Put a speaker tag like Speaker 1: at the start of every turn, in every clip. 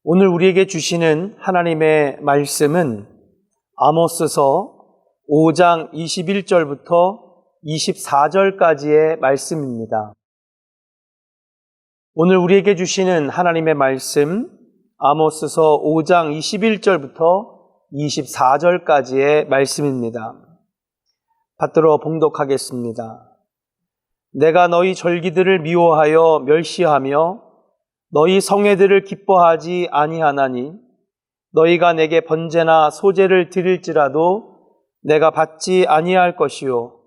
Speaker 1: 오늘 우리에게 주시는 하나님의 말씀은 아모스서 5장 21절부터 24절까지의 말씀입니다. 오늘 우리에게 주시는 하나님의 말씀 아모스서 5장 21절부터 24절까지의 말씀입니다. 받들어 봉독하겠습니다. 내가 너희 절기들을 미워하여 멸시하며 너희 성회들을 기뻐하지 아니하나니 너희가 내게 번제나 소제를 드릴지라도 내가 받지 아니할 것이요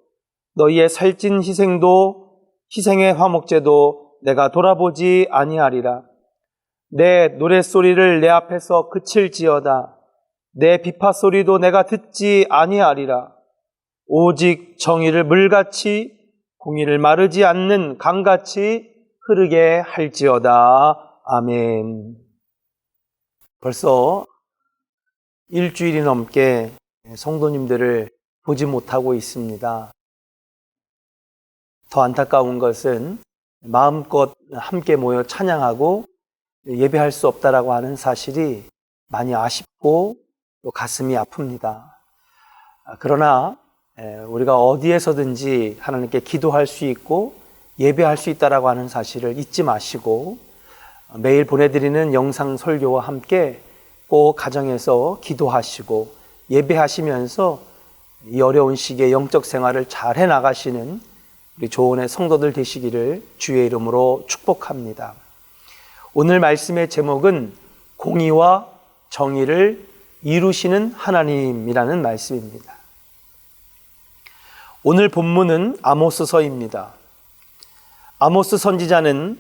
Speaker 1: 너희의 살찐 희생의 화목제도 내가 돌아보지 아니하리라. 내 노랫소리를 내 앞에서 그칠지어다. 내 비파소리도 내가 듣지 아니하리라. 오직 정의를 물같이 공의를 마르지 않는 강같이 흐르게 할지어다. 아멘. 벌써 일주일이 넘게 성도님들을 보지 못하고 있습니다. 더 안타까운 것은 마음껏 함께 모여 찬양하고 예배할 수 없다라고 하는 사실이 많이 아쉽고 또 가슴이 아픕니다. 그러나 우리가 어디에서든지 하나님께 기도할 수 있고 예배할 수 있다라고 하는 사실을 잊지 마시고 매일 보내드리는 영상 설교와 함께 꼭 가정에서 기도하시고 예배하시면서 이 어려운 시기에 영적 생활을 잘 해나가시는 우리 조은의 성도들 되시기를 주의 이름으로 축복합니다. 오늘 말씀의 제목은 공의와 정의를 이루시는 하나님이라는 말씀입니다. 오늘 본문은 아모스서입니다. 아모스 선지자는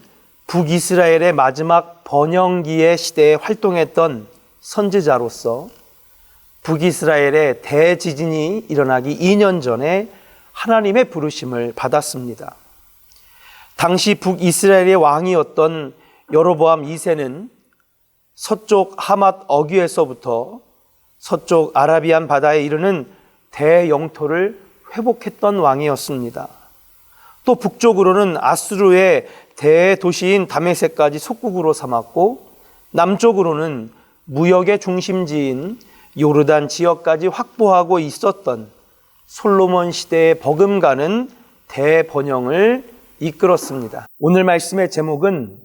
Speaker 1: 북이스라엘의 마지막 번영기의 시대에 활동했던 선지자로서 북이스라엘의 대지진이 일어나기 2년 전에 하나님의 부르심을 받았습니다. 당시 북이스라엘의 왕이었던 여로보암 2세는 서쪽 하맛 어귀에서부터 서쪽 아라비안 바다에 이르는 대영토를 회복했던 왕이었습니다. 또 북쪽으로는 아수르의 대도시인 다메섹까지 속국으로 삼았고 남쪽으로는 무역의 중심지인 요르단 지역까지 확보하고 있었던 솔로몬 시대의 버금가는 대번영을 이끌었습니다. 오늘 말씀의 제목은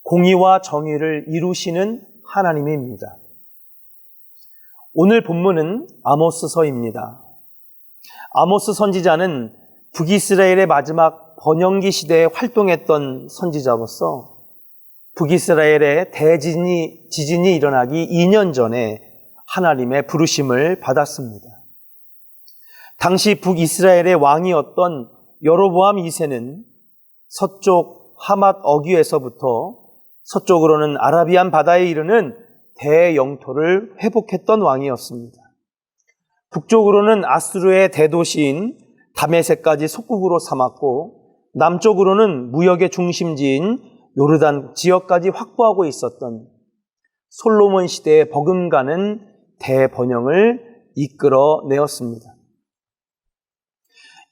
Speaker 1: 공의와 정의를 이루시는 하나님입니다. 오늘 본문은 아모스서입니다. 아모스 선지자는 북이스라엘의 마지막 번영기 시대에 활동했던 선지자로서 북이스라엘의 지진이 일어나기 2년 전에 하나님의 부르심을 받았습니다. 당시 북이스라엘의 왕이었던 여로보암 2세는 서쪽 하맛 어귀에서부터 서쪽으로는 아라비안 바다에 이르는 대영토를 회복했던 왕이었습니다. 북쪽으로는 아수르의 대도시인 다메섹까지 속국으로 삼았고 남쪽으로는 무역의 중심지인 요르단 지역까지 확보하고 있었던 솔로몬 시대의 버금가는 대번영을 이끌어내었습니다.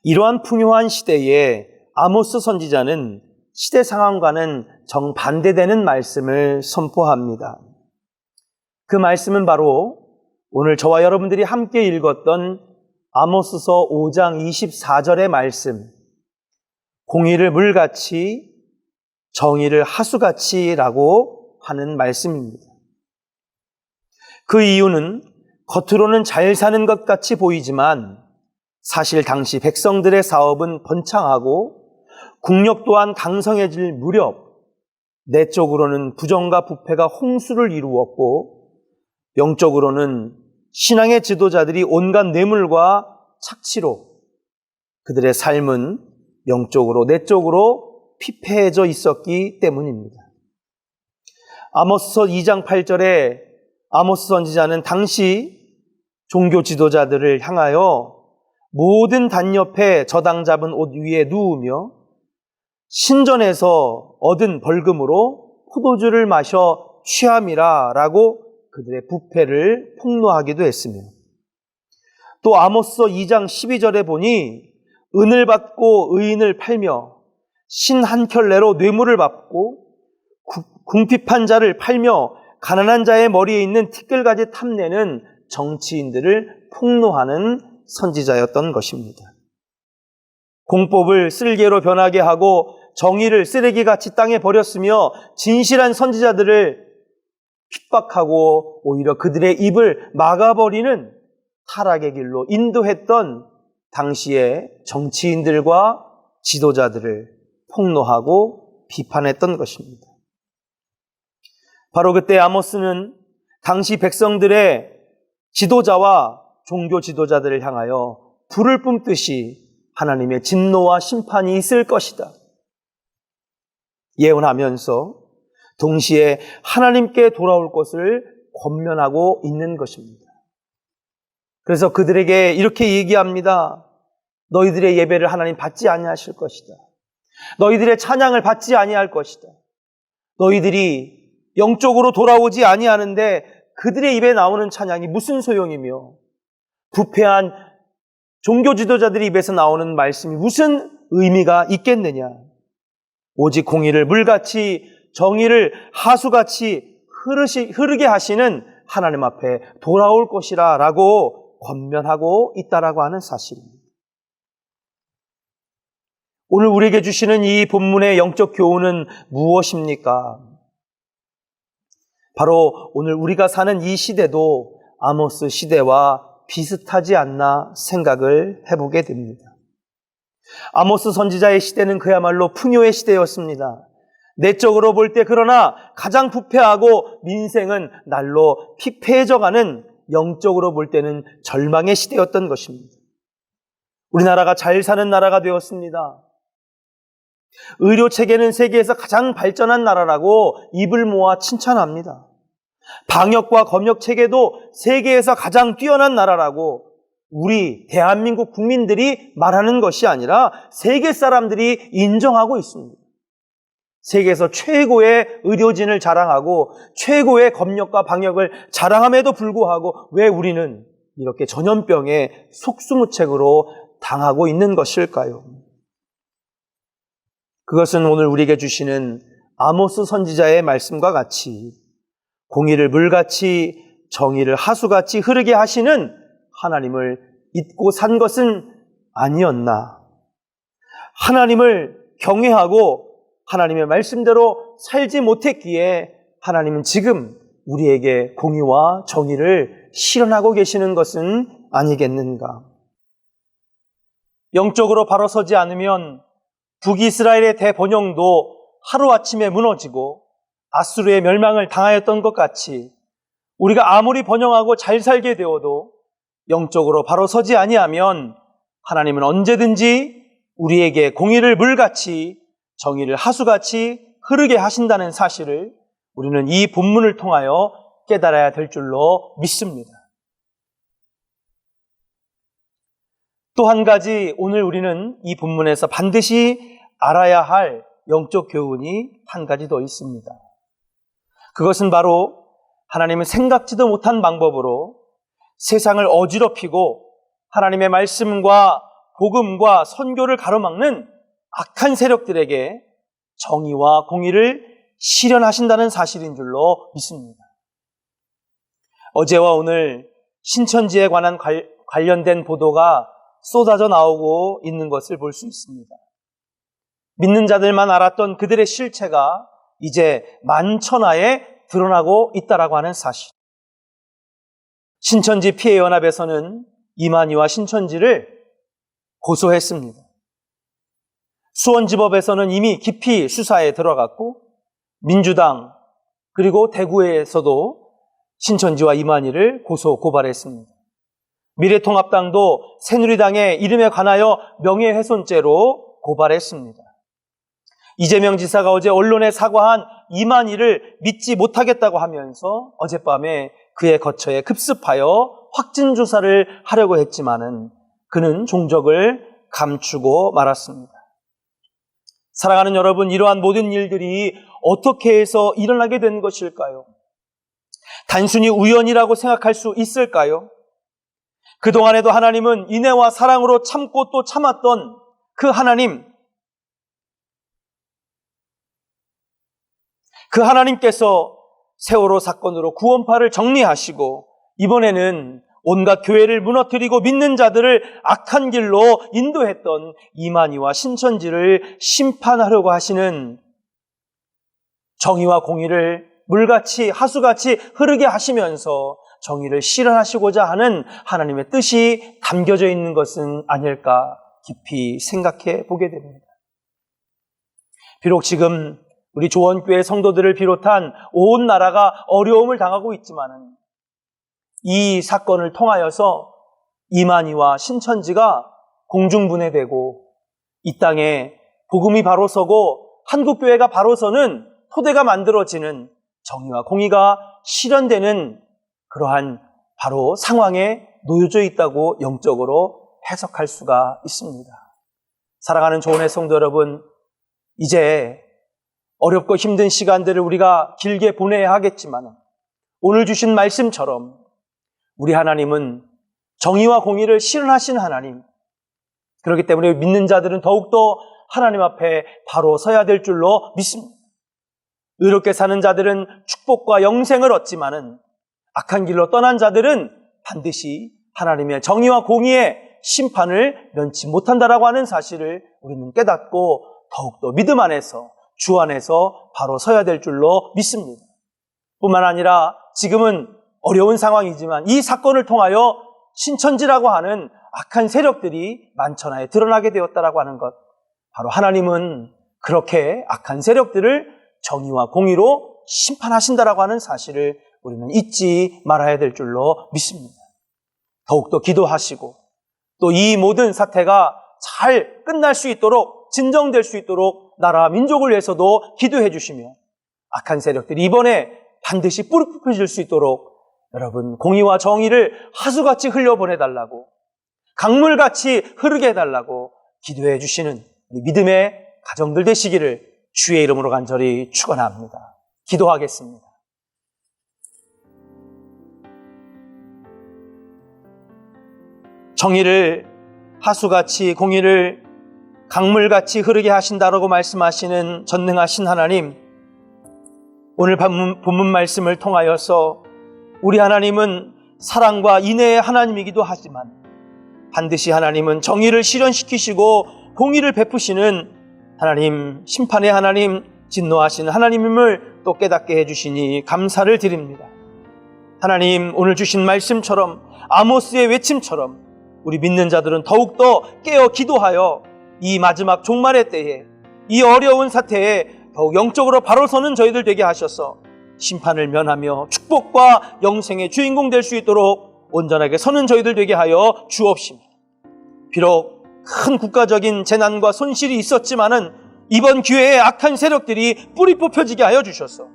Speaker 1: 이러한 풍요한 시대에 아모스 선지자는 시대 상황과는 정반대되는 말씀을 선포합니다. 그 말씀은 바로 오늘 저와 여러분들이 함께 읽었던 아모스서 5장 24절의 말씀, 공의를 물같이 정의를 하수같이라고 하는 말씀입니다. 그 이유는 겉으로는 잘 사는 것 같이 보이지만 사실 당시 백성들의 사업은 번창하고 국력 또한 강성해질 무렵 내적으로는 부정과 부패가 홍수를 이루었고 영적으로는 신앙의 지도자들이 온갖 뇌물과 착취로 그들의 삶은 영적으로 내적으로 피폐해져 있었기 때문입니다. 아모스서 2장 8절에 아모스 선지자는 당시 종교 지도자들을 향하여 모든 단 옆에 저당 잡은 옷 위에 누우며 신전에서 얻은 벌금으로 포도주를 마셔 취함이라 라고 그들의 부패를 폭로하기도 했으며 또 아모스서 2장 12절에 보니 은을 받고 의인을 팔며 신 한 켤레로 뇌물을 받고 궁핍한 자를 팔며 가난한 자의 머리에 있는 티끌까지 탐내는 정치인들을 폭로하는 선지자였던 것입니다. 공법을 쓸개로 변하게 하고 정의를 쓰레기같이 땅에 버렸으며 진실한 선지자들을 핍박하고 오히려 그들의 입을 막아버리는 타락의 길로 인도했던 당시의 정치인들과 지도자들을 폭로하고 비판했던 것입니다. 바로 그때 아모스는 당시 백성들의 지도자와 종교 지도자들을 향하여 불을 뿜듯이 하나님의 진노와 심판이 있을 것이다 예언하면서 동시에 하나님께 돌아올 것을 권면하고 있는 것입니다. 그래서 그들에게 이렇게 얘기합니다. 너희들의 예배를 하나님 받지 아니하실 것이다. 너희들의 찬양을 받지 아니할 것이다. 너희들이 영적으로 돌아오지 아니하는데 그들의 입에 나오는 찬양이 무슨 소용이며 부패한 종교 지도자들의 입에서 나오는 말씀이 무슨 의미가 있겠느냐. 오직 공의를 물같이 정의를 하수같이 흐르게 하시는 하나님 앞에 돌아올 것이라 라고 권면하고 있다라고 하는 사실입니다. 오늘 우리에게 주시는 이 본문의 영적 교훈은 무엇입니까? 바로 오늘 우리가 사는 이 시대도 아모스 시대와 비슷하지 않나 생각을 해보게 됩니다. 아모스 선지자의 시대는 그야말로 풍요의 시대였습니다. 내적으로 볼 때 그러나 가장 부패하고 민생은 날로 피폐해져가는 영적으로 볼 때는 절망의 시대였던 것입니다. 우리나라가 잘 사는 나라가 되었습니다. 의료 체계는 세계에서 가장 발전한 나라라고 입을 모아 칭찬합니다. 방역과 검역 체계도 세계에서 가장 뛰어난 나라라고 우리 대한민국 국민들이 말하는 것이 아니라 세계 사람들이 인정하고 있습니다. 세계에서 최고의 의료진을 자랑하고 최고의 검역과 방역을 자랑함에도 불구하고 왜 우리는 이렇게 전염병에 속수무책으로 당하고 있는 것일까요? 그것은 오늘 우리에게 주시는 아모스 선지자의 말씀과 같이 공의를 물같이 정의를 하수같이 흐르게 하시는 하나님을 잊고 산 것은 아니었나. 하나님을 경외하고 하나님의 말씀대로 살지 못했기에 하나님은 지금 우리에게 공의와 정의를 실현하고 계시는 것은 아니겠는가. 영적으로 바로 서지 않으면 북이스라엘의 대번영도 하루아침에 무너지고 아수르의 멸망을 당하였던 것 같이 우리가 아무리 번영하고 잘 살게 되어도 영적으로 바로 서지 아니하면 하나님은 언제든지 우리에게 공의를 물같이 정의를 하수같이 흐르게 하신다는 사실을 우리는 이 본문을 통하여 깨달아야 될 줄로 믿습니다. 또 한 가지 오늘 우리는 이 본문에서 반드시 알아야 할 영적 교훈이 한 가지 더 있습니다. 그것은 바로 하나님은 생각지도 못한 방법으로 세상을 어지럽히고 하나님의 말씀과 복음과 선교를 가로막는 악한 세력들에게 정의와 공의를 실현하신다는 사실인 줄로 믿습니다. 어제와 오늘 신천지에 관한 관련된 보도가 쏟아져 나오고 있는 것을 볼 수 있습니다. 믿는 자들만 알았던 그들의 실체가 이제 만천하에 드러나고 있다라고 하는 사실. 신천지 피해연합에서는 이만희와 신천지를 고소했습니다. 수원지법에서는 이미 깊이 수사에 들어갔고 민주당 그리고 대구에서도 신천지와 이만희를 고소 고발했습니다. 미래통합당도 새누리당의 이름에 관하여 명예훼손죄로 고발했습니다. 이재명 지사가 어제 언론에 사과한 이만희를 믿지 못하겠다고 하면서 어젯밤에 그의 거처에 급습하여 확진 조사를 하려고 했지만은 그는 종적을 감추고 말았습니다. 사랑하는 여러분, 이러한 모든 일들이 어떻게 해서 일어나게 된 것일까요? 단순히 우연이라고 생각할 수 있을까요? 그동안에도 하나님은 인애와 사랑으로 참고 또 참았던 그 하나님, 그 하나님께서 세월호 사건으로 구원파를 정리하시고 이번에는 온갖 교회를 무너뜨리고 믿는 자들을 악한 길로 인도했던 이만희와 신천지를 심판하려고 하시는 정의와 공의를 물같이 하수같이 흐르게 하시면서 정의를 실현하시고자 하는 하나님의 뜻이 담겨져 있는 것은 아닐까 깊이 생각해 보게 됩니다. 비록 지금 우리 조원교회 성도들을 비롯한 온 나라가 어려움을 당하고 있지만은 이 사건을 통하여서 이만희와 신천지가 공중분해되고 이 땅에 복음이 바로 서고 한국교회가 바로 서는 토대가 만들어지는 정의와 공의가 실현되는 그러한 바로 상황에 놓여져 있다고 영적으로 해석할 수가 있습니다. 사랑하는 조원의 성도 여러분, 이제 어렵고 힘든 시간들을 우리가 길게 보내야 하겠지만 오늘 주신 말씀처럼 우리 하나님은 정의와 공의를 실현하신 하나님, 그렇기 때문에 믿는 자들은 더욱더 하나님 앞에 바로 서야 될 줄로 믿습니다. 의롭게 사는 자들은 축복과 영생을 얻지만은 악한 길로 떠난 자들은 반드시 하나님의 정의와 공의의 심판을 면치 못한다라고 하는 사실을 우리는 깨닫고 더욱더 믿음 안에서 주 안에서 바로 서야 될 줄로 믿습니다. 뿐만 아니라 지금은 어려운 상황이지만 이 사건을 통하여 신천지라고 하는 악한 세력들이 만천하에 드러나게 되었다라고 하는 것, 바로 하나님은 그렇게 악한 세력들을 정의와 공의로 심판하신다라고 하는 사실을 우리는 잊지 말아야 될 줄로 믿습니다. 더욱더 기도하시고 또 이 모든 사태가 잘 끝날 수 있도록, 진정될 수 있도록 나라와 민족을 위해서도 기도해 주시며 악한 세력들이 이번에 반드시 뿌리 뽑혀질 수 있도록 여러분 공의와 정의를 하수같이 흘려보내달라고, 강물같이 흐르게 해달라고 기도해 주시는 우리 믿음의 가정들 되시기를 주의 이름으로 간절히 축원합니다. 기도하겠습니다. 정의를 하수같이, 공의를 강물같이 흐르게 하신다라고 말씀하시는 전능하신 하나님, 오늘 본문 말씀을 통하여서 우리 하나님은 사랑과 인애의 하나님이기도 하지만 반드시 하나님은 정의를 실현시키시고 공의를 베푸시는 하나님, 심판의 하나님, 진노하시는 하나님임을 또 깨닫게 해주시니 감사를 드립니다. 하나님, 오늘 주신 말씀처럼 아모스의 외침처럼 우리 믿는 자들은 더욱더 깨어 기도하여 이 마지막 종말의 때에, 이 어려운 사태에 더욱 영적으로 바로 서는 저희들 되게 하셔서 심판을 면하며 축복과 영생의 주인공 될 수 있도록 온전하게 서는 저희들 되게 하여 주옵시며, 비록 큰 국가적인 재난과 손실이 있었지만은 이번 기회에 악한 세력들이 뿌리 뽑혀지게 하여 주셔서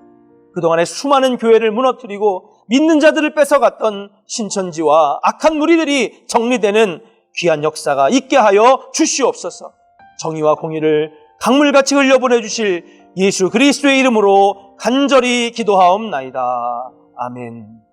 Speaker 1: 그동안에 수많은 교회를 무너뜨리고 믿는 자들을 뺏어갔던 신천지와 악한 무리들이 정리되는 귀한 역사가 있게 하여 주시옵소서. 정의와 공의를 강물같이 흘려보내 주실 예수 그리스도의 이름으로 간절히 기도하옵나이다. 아멘.